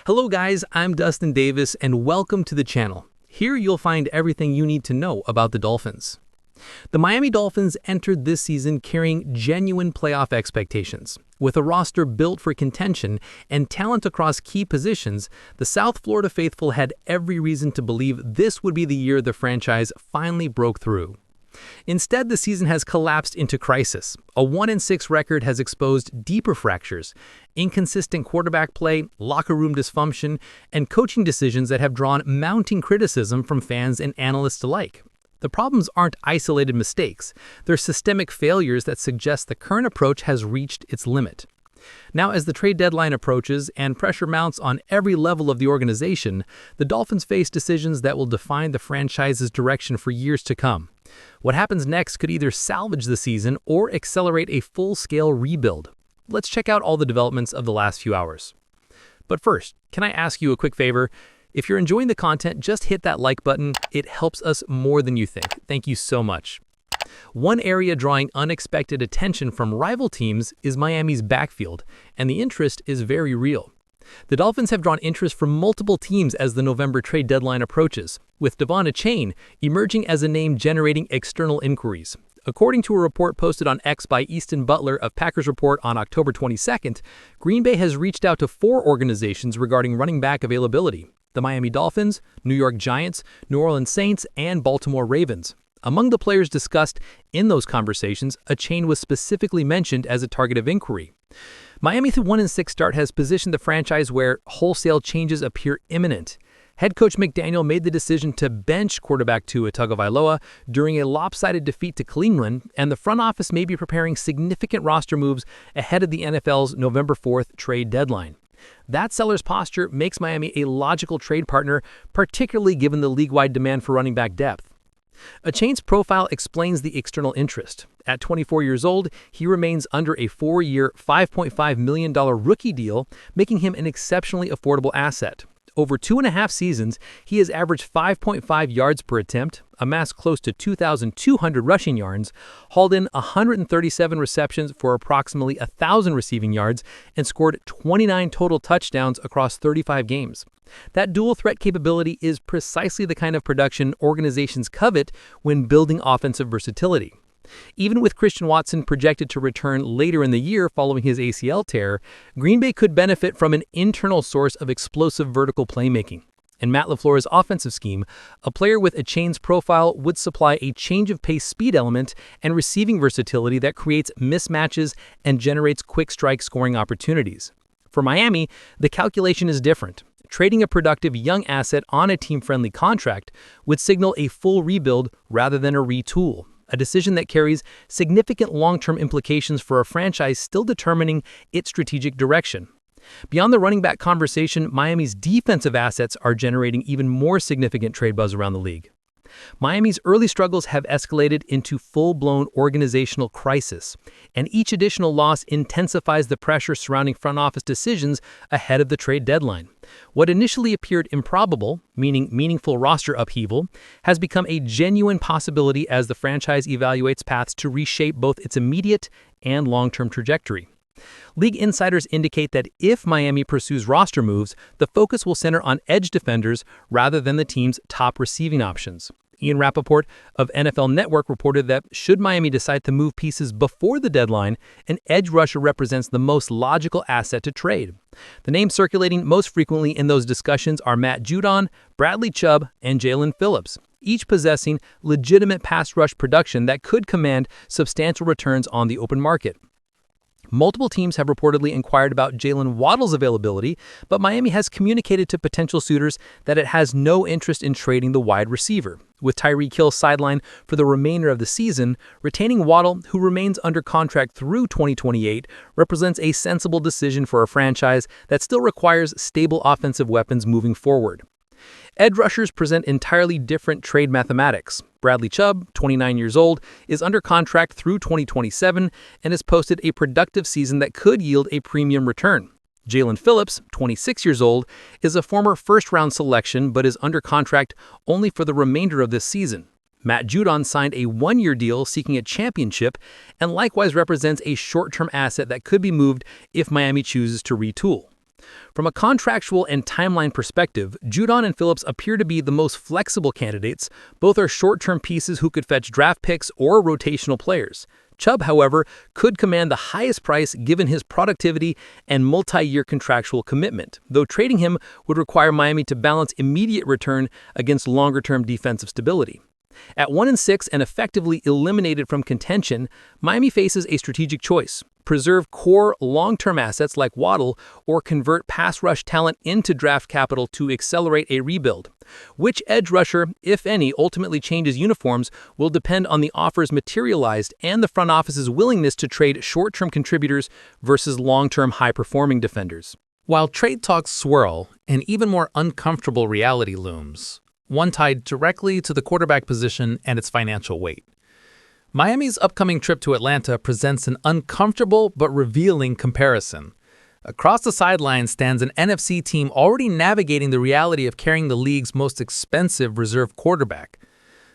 Hello guys, I'm Dustin Davis and welcome to the channel. Here you'll find everything you need to know about the Dolphins. The Miami Dolphins entered this season carrying genuine playoff expectations. With a roster built for contention and talent across key positions, the South Florida faithful had every reason to believe this would be the year the franchise finally broke through. Instead, the season has collapsed into crisis. A 1-6 record has exposed deeper fractures, inconsistent quarterback play, locker room dysfunction, and coaching decisions that have drawn mounting criticism from fans and analysts alike. The problems aren't isolated mistakes. They're systemic failures that suggest the current approach has reached its limit. Now, as the trade deadline approaches and pressure mounts on every level of the organization, the Dolphins face decisions that will define the franchise's direction for years to come. What happens next could either salvage the season or accelerate a full-scale rebuild. Let's check out all the developments of the last few hours. But first, can I ask you a quick favor? If you're enjoying the content, just hit that like button. It helps us more than you think. Thank you so much. One area drawing unexpected attention from rival teams is Miami's backfield, and the interest is very real. The Dolphins have drawn interest from multiple teams as the November trade deadline approaches, with Achane emerging as a name generating external inquiries. According to a report posted on X by Easton Butler of Packers Report on October 22nd, Green Bay has reached out to 4 organizations regarding running back availability: the Miami Dolphins, New York Giants, New Orleans Saints, and Baltimore Ravens. Among the players discussed in those conversations, Achane was specifically mentioned as a target of inquiry. Miami's 1-6 start has positioned the franchise where wholesale changes appear imminent. Head coach McDaniel made the decision to bench quarterback Tua Tagovailoa during a lopsided defeat to Cleveland, and the front office may be preparing significant roster moves ahead of the NFL's November 4th trade deadline. That seller's posture makes Miami a logical trade partner, particularly given the league-wide demand for running back depth. Achane's profile explains the external interest. At 24 years old, he remains under a 4-year, $5.5 million rookie deal, making him an exceptionally affordable asset. Over 2.5 seasons, he has averaged 5.5 yards per attempt, amassed close to 2,200 rushing yards, hauled in 137 receptions for approximately 1,000 receiving yards, and scored 29 total touchdowns across 35 games. That dual threat capability is precisely the kind of production organizations covet when building offensive versatility. Even with Christian Watson projected to return later in the year following his ACL tear, Green Bay could benefit from an internal source of explosive vertical playmaking. In Matt LaFleur's offensive scheme, a player with Achane's profile would supply a change-of-pace speed element and receiving versatility that creates mismatches and generates quick strike scoring opportunities. For Miami, the calculation is different. Trading a productive young asset on a team-friendly contract would signal a full rebuild rather than a retool, a decision that carries significant long-term implications for a franchise still determining its strategic direction. Beyond the running back conversation, Miami's defensive assets are generating even more significant trade buzz around the league. Miami's early struggles have escalated into full-blown organizational crisis, and each additional loss intensifies the pressure surrounding front office decisions ahead of the trade deadline. What initially appeared improbable, meaning meaningful roster upheaval, has become a genuine possibility as the franchise evaluates paths to reshape both its immediate and long-term trajectory. League insiders indicate that if Miami pursues roster moves, the focus will center on edge defenders rather than the team's top receiving options. Ian Rappaport of NFL Network reported that should Miami decide to move pieces before the deadline, an edge rusher represents the most logical asset to trade. The names circulating most frequently in those discussions are Matt Judon, Bradley Chubb, and Jaelan Phillips, each possessing legitimate pass rush production that could command substantial returns on the open market. Multiple teams have reportedly inquired about Jalen Waddle's availability, but Miami has communicated to potential suitors that it has no interest in trading the wide receiver. With Tyreek Hill sidelined for the remainder of the season, retaining Waddle, who remains under contract through 2028, represents a sensible decision for a franchise that still requires stable offensive weapons moving forward. Edge rushers present entirely different trade mathematics. Bradley Chubb, 29 years old, is under contract through 2027 and has posted a productive season that could yield a premium return. Jaelan Phillips, 26 years old, is a former first-round selection but is under contract only for the remainder of this season. Matt Judon signed a 1-year deal seeking a championship and likewise represents a short-term asset that could be moved if Miami chooses to retool. From a contractual and timeline perspective, Judon and Phillips appear to be the most flexible candidates. Both are short-term pieces who could fetch draft picks or rotational players. Chubb, however, could command the highest price given his productivity and multi-year contractual commitment, though trading him would require Miami to balance immediate return against longer-term defensive stability. At 1-6 and effectively eliminated from contention, Miami faces a strategic choice: preserve core long-term assets like Waddle or convert pass rush talent into draft capital to accelerate a rebuild. Which edge rusher, if any, ultimately changes uniforms will depend on the offers materialized and the front office's willingness to trade short-term contributors versus long-term high-performing defenders. While trade talks swirl, an even more uncomfortable reality looms, one tied directly to the quarterback position and its financial weight. Miami's upcoming trip to Atlanta presents an uncomfortable but revealing comparison. Across the sidelines stands an NFC team already navigating the reality of carrying the league's most expensive reserve quarterback.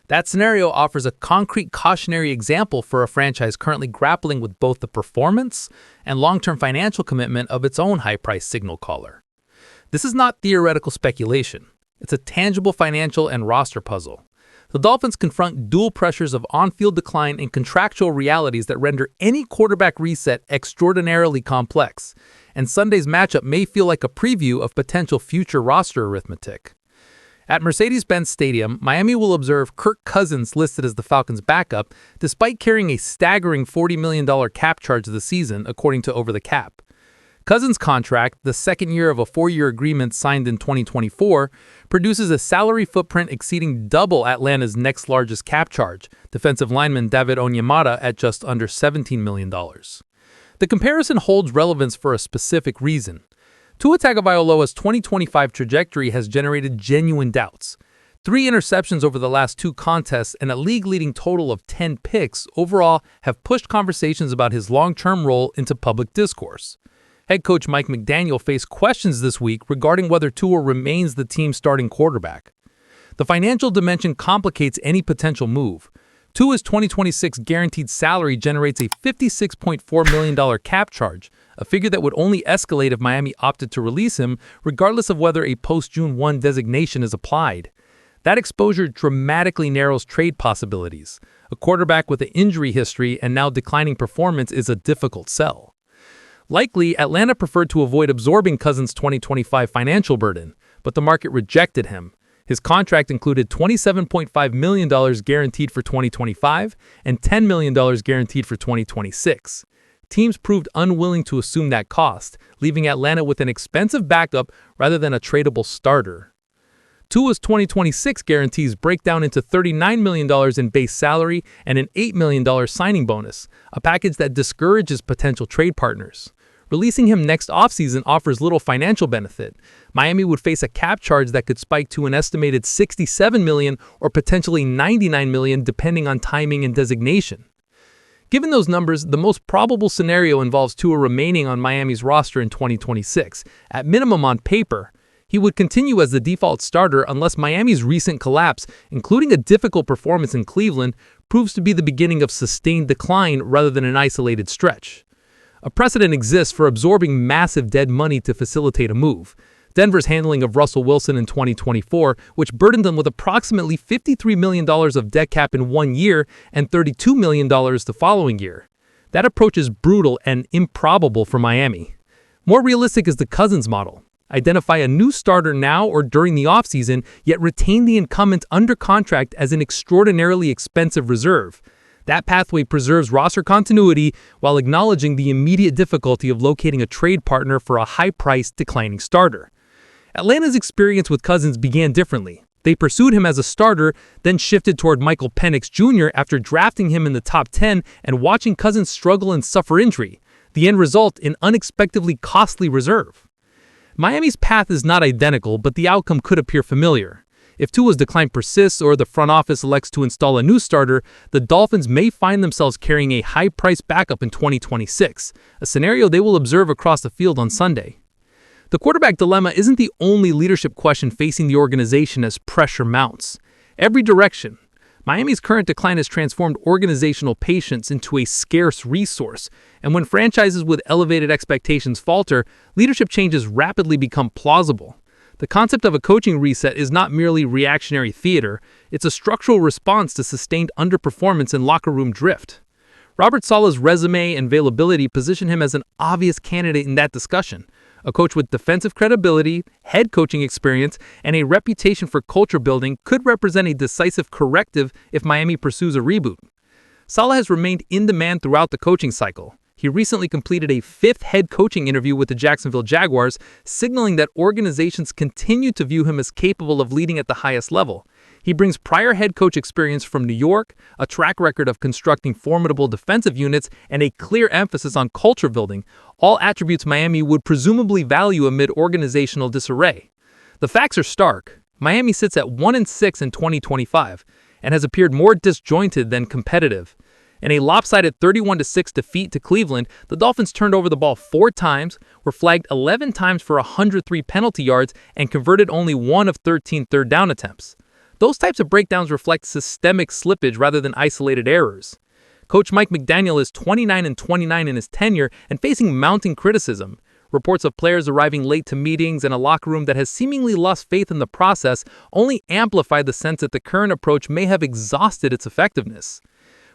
That scenario offers a concrete cautionary example for a franchise currently grappling with both the performance and long-term financial commitment of its own high-priced signal caller. This is not theoretical speculation. It's a tangible financial and roster puzzle. The Dolphins confront dual pressures of on-field decline and contractual realities that render any quarterback reset extraordinarily complex, and Sunday's matchup may feel like a preview of potential future roster arithmetic. At Mercedes-Benz Stadium, Miami will observe Kirk Cousins listed as the Falcons' backup, despite carrying a staggering $40 million cap charge this season, according to Over the Cap. Cousins' contract, the second year of a 4-year agreement signed in 2024, produces a salary footprint exceeding double Atlanta's next largest cap charge, defensive lineman David Onyemata at just under $17 million. The comparison holds relevance for a specific reason. Tua Tagovailoa's 2025 trajectory has generated genuine doubts. 3 interceptions over the last 2 contests and a league-leading total of 10 picks overall have pushed conversations about his long-term role into public discourse. Head coach Mike McDaniel faced questions this week regarding whether Tua remains the team's starting quarterback. The financial dimension complicates any potential move. Tua's 2026 guaranteed salary generates a $56.4 million cap charge, a figure that would only escalate if Miami opted to release him, regardless of whether a post-June 1 designation is applied. That exposure dramatically narrows trade possibilities. A quarterback with an injury history and now declining performance is a difficult sell. Likely, Atlanta preferred to avoid absorbing Cousins' 2025 financial burden, but the market rejected him. His contract included $27.5 million guaranteed for 2025 and $10 million guaranteed for 2026. Teams proved unwilling to assume that cost, leaving Atlanta with an expensive backup rather than a tradable starter. Tua's 2026 guarantees break down into $39 million in base salary and an $8 million signing bonus, a package that discourages potential trade partners. Releasing him next offseason offers little financial benefit. Miami would face a cap charge that could spike to an estimated $67 million or potentially $99 million depending on timing and designation. Given those numbers, the most probable scenario involves Tua remaining on Miami's roster in 2026, at minimum on paper. He would continue as the default starter unless Miami's recent collapse, including a difficult performance in Cleveland, proves to be the beginning of sustained decline rather than an isolated stretch. A precedent exists for absorbing massive dead money to facilitate a move. Denver's handling of Russell Wilson in 2024, which burdened them with approximately $53 million of dead cap in 1 year and $32 million the following year. That approach is brutal and improbable for Miami. More realistic is the Cousins model. Identify a new starter now or during the offseason, yet retain the incumbent under contract as an extraordinarily expensive reserve. That pathway preserves roster continuity while acknowledging the immediate difficulty of locating a trade partner for a high-priced, declining starter. Atlanta's experience with Cousins began differently. They pursued him as a starter, then shifted toward Michael Penix Jr. after drafting him in the top 10 and watching Cousins struggle and suffer injury. The end result, an unexpectedly costly reserve. Miami's path is not identical, but the outcome could appear familiar. If Tua's decline persists or the front office elects to install a new starter, the Dolphins may find themselves carrying a high-priced backup in 2026, a scenario they will observe across the field on Sunday. The quarterback dilemma isn't the only leadership question facing the organization as pressure mounts. Every direction. Miami's current decline has transformed organizational patience into a scarce resource, and when franchises with elevated expectations falter, leadership changes rapidly become plausible. The concept of a coaching reset is not merely reactionary theater, it's a structural response to sustained underperformance and locker room drift. Robert Saleh's resume and availability position him as an obvious candidate in that discussion. A coach with defensive credibility, head coaching experience, and a reputation for culture building could represent a decisive corrective if Miami pursues a reboot. Saleh has remained in demand throughout the coaching cycle. He recently completed a fifth head coaching interview with the Jacksonville Jaguars, signaling that organizations continue to view him as capable of leading at the highest level. He brings prior head coach experience from New York, a track record of constructing formidable defensive units, and a clear emphasis on culture building, all attributes Miami would presumably value amid organizational disarray. The facts are stark. Miami sits at 1-6 in 2025 and has appeared more disjointed than competitive. In a lopsided 31-6 defeat to Cleveland, the Dolphins turned over the ball 4 times, were flagged 11 times for 103 penalty yards, and converted only 1 of 13 third down attempts. Those types of breakdowns reflect systemic slippage rather than isolated errors. Coach Mike McDaniel is 29-29 in his tenure and facing mounting criticism. Reports of players arriving late to meetings and a locker room that has seemingly lost faith in the process only amplify the sense that the current approach may have exhausted its effectiveness.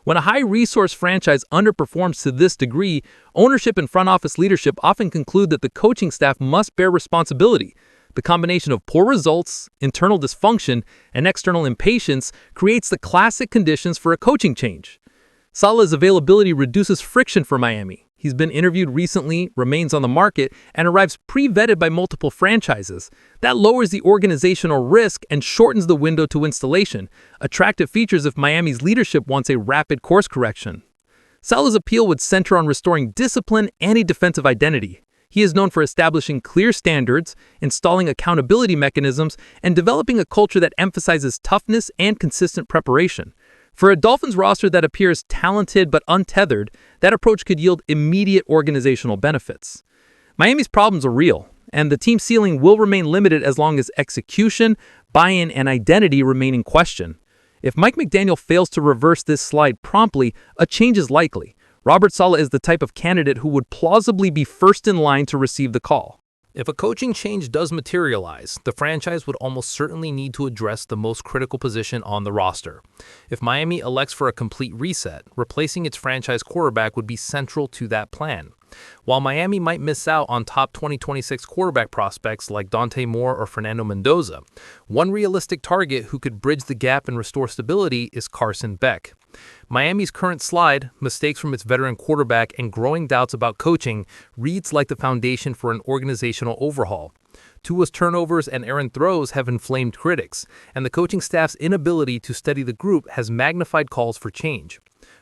When a high-resource franchise underperforms to this degree, ownership and front office leadership often conclude that the coaching staff must bear responsibility. The combination of poor results, internal dysfunction, and external impatience creates the classic conditions for a coaching change. Saleh's availability reduces friction for Miami. He's been interviewed recently, remains on the market, and arrives pre-vetted by multiple franchises. That lowers the organizational risk and shortens the window to installation, attractive features if Miami's leadership wants a rapid course correction. Saleh's appeal would center on restoring discipline and a defensive identity. He is known for establishing clear standards, installing accountability mechanisms, and developing a culture that emphasizes toughness and consistent preparation. For a Dolphins roster that appears talented but untethered, that approach could yield immediate organizational benefits. Miami's problems are real, and the team ceiling will remain limited as long as execution, buy-in, and identity remain in question. If Mike McDaniel fails to reverse this slide promptly, a change is likely. Robert Saleh is the type of candidate who would plausibly be first in line to receive the call. If a coaching change does materialize, the franchise would almost certainly need to address the most critical position on the roster. If Miami elects for a complete reset, replacing its franchise quarterback would be central to that plan. While Miami might miss out on top 2026 quarterback prospects like Dante Moore or Fernando Mendoza, one realistic target who could bridge the gap and restore stability is Carson Beck. Miami's current slide, mistakes from its veteran quarterback, and growing doubts about coaching reads like the foundation for an organizational overhaul. Tua's turnovers and errant throws have inflamed critics, and the coaching staff's inability to steady the group has magnified calls for change.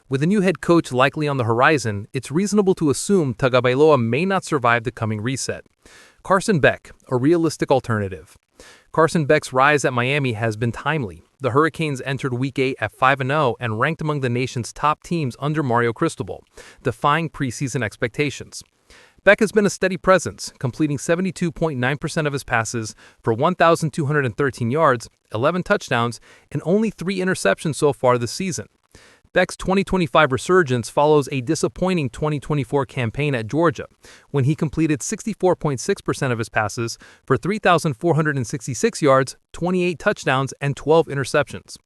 With a new head coach likely on the horizon, it's reasonable to assume Tagovailoa may not survive the coming reset. Carson Beck, a realistic alternative. Carson Beck's rise at Miami has been timely. The Hurricanes entered Week 8 at 5-0 and ranked among the nation's top teams under Mario Cristobal, defying preseason expectations. Beck has been a steady presence, completing 72.9% of his passes for 1,213 yards, 11 touchdowns, and only 3 interceptions so far this season. Beck's 2025 resurgence follows a disappointing 2024 campaign at Georgia, when he completed 64.6% of his passes for 3,466 yards, 28 touchdowns, and 12 interceptions.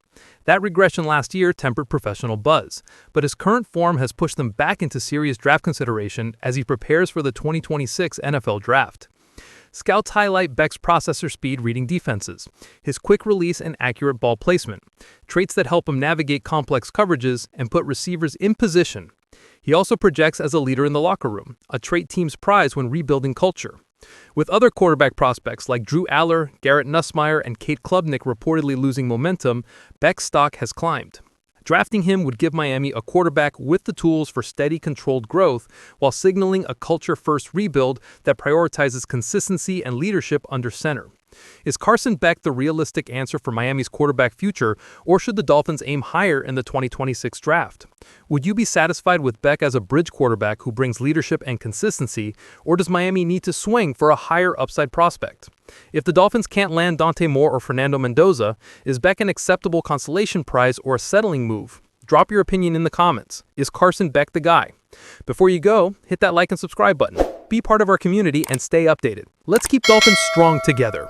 That regression last year tempered professional buzz, but his current form has pushed them back into serious draft consideration as he prepares for the 2026 NFL Draft. Scouts highlight Beck's processor speed reading defenses, his quick release and accurate ball placement, traits that help him navigate complex coverages and put receivers in position. He also projects as a leader in the locker room, a trait teams prize when rebuilding culture. With other quarterback prospects like Drew Aller, Garrett Nussmeier, and Kate Klubnik reportedly losing momentum, Beck's stock has climbed. Drafting him would give Miami a quarterback with the tools for steady, controlled growth while signaling a culture-first rebuild that prioritizes consistency and leadership under center. Is Carson Beck the realistic answer for Miami's quarterback future, or should the Dolphins aim higher in the 2026 draft? Would you be satisfied with Beck as a bridge quarterback who brings leadership and consistency, or does Miami need to swing for a higher upside prospect? If the Dolphins can't land Dante Moore or Fernando Mendoza, is Beck an acceptable consolation prize or a settling move? Drop your opinion in the comments. Is Carson Beck the guy? Before you go, hit that like and subscribe button. Be part of our community and stay updated. Let's keep Dolphins strong together.